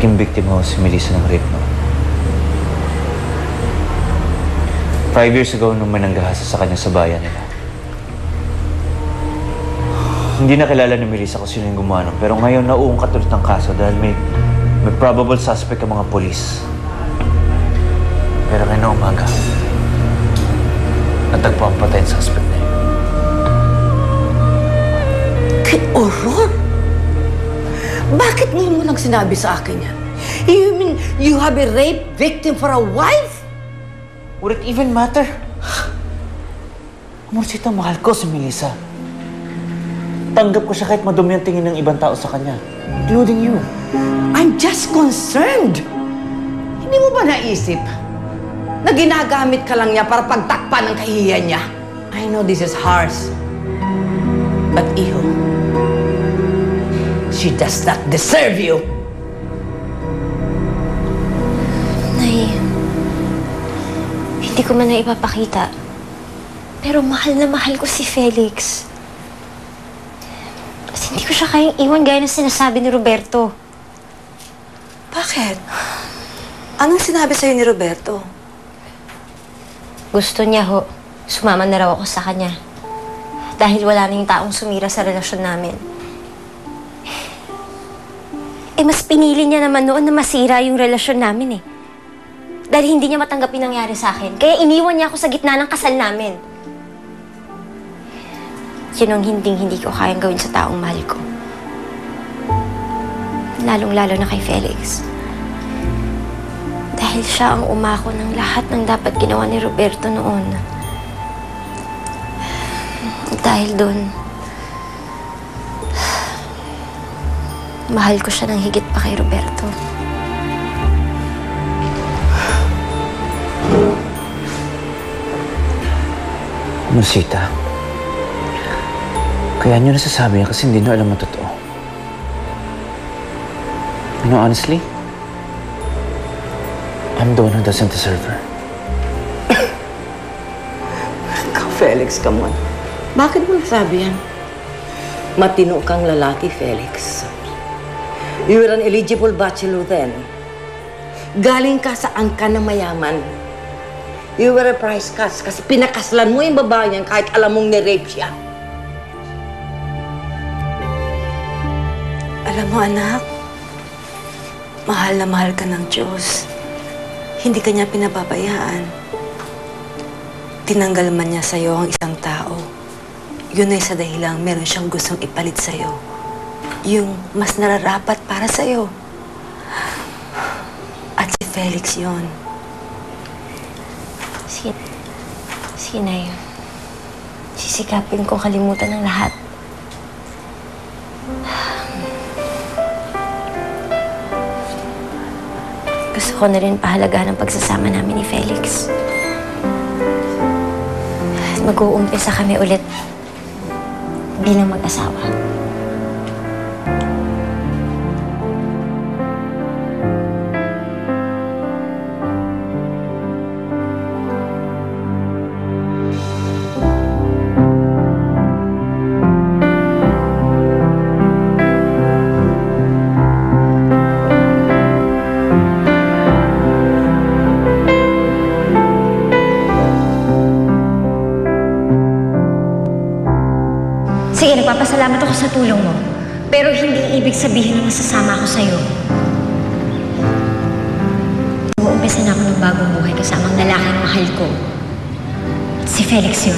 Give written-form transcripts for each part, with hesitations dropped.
naging biktima ko si Melissa ng rape, no? 5 years ago, nung may nanggahasa sa kanya sa bayan nila. Hindi na kilala ni Melissa kung sino yung gumawa, pero ngayon nauungkat ulit ang kaso dahil may probable suspect ang mga polis. Pero ngayon na umaga, natagpo ang patay ang suspect na yun. Aurora? Bakit ngayon mo lang sinabi sa akin yan? You mean you have a rape victim for a wife? Would it even matter? Amorsita, mahal ko si Melissa. Tanggap ko siya kahit madumi ang tingin ng ibang tao sa kanya, including you. I'm just concerned. Hindi mo ba naisip na ginagamit ka lang niya para pagtakpan ng kahihiyan niya? I know this is harsh, but Iho, she does not deserve you. Nay, hindi ko man na ipapakita. Pero mahal na mahal ko si Felix. At hindi ko siya kayang iwan gaya ng sinasabi ni Roberto. Bakit? Anong sinabi sa'yo ni Roberto? Gusto niya ho, sumama na raw ako sa kanya. Dahil wala na yung taong sumira sa relasyon namin. Eh, mas pinili niya naman noon na masira yung relasyon namin eh. Dahil hindi niya matanggap yung nangyari sa akin. Kaya iniwan niya ako sa gitna ng kasal namin. Yun ang hindi ko kayang gawin sa taong mahal ko. Lalong-lalo na kay Felix. Dahil siya ang umako ng lahat ng dapat ginawa ni Roberto noon. Dahil doon, mahal ko siya ng higit pa kay Roberto. Amorsita, kaya niyo nasasabi yan kasi hindi niyo alam ang totoo. You know, honestly, I'm the one who doesn't deserve her. Felix, come on. Bakit mo nasabi yan? Matino kang lalaki, Felix. You were an eligible bachelor then. Galing ka sa angka ng mayaman. You were a prize catch kasi pinakaslan mo yung babae niyan kahit alam mong ni-rape siya. Alam mo, anak, mahal na mahal ka ng Diyos. Hindi ka niya pinababayaan. Tinanggal man niya sa'yo ang isang tao. Yun ay sa dahilang meron siyang gustong ipalit sa'yo. Yung mas nararapat para sa'yo. At si Felix yun. Sige, Nay. Sisikapin kong kalimutan ng lahat. Gusto ko na rin pahalagahan ang pagsasama namin ni Felix. Mag-uumpisa kami ulit bilang mag-asawa. Sige, nagpapasalamat ako sa tulong mo. Pero hindi ibig sabihin na masasama ako sa'yo. Uumpisa na ako ng bagong buhay kasamang lalaking mahal ko. Si Felix yun.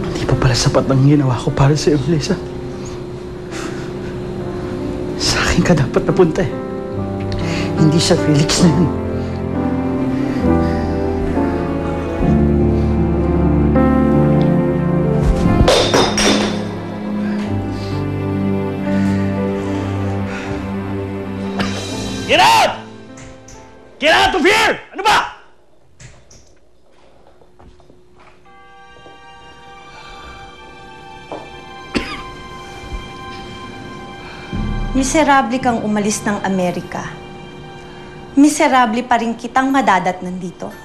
Hindi pa pala sapat ang ginawa ko para sa iyo, Melissa. Ka dapat napunta eh. Hindi sa Felix na yun. Get out! Get out of here! Ano ba? Miserable kang umalis ng Amerika. miserable pa rin kitang madadatnan dito.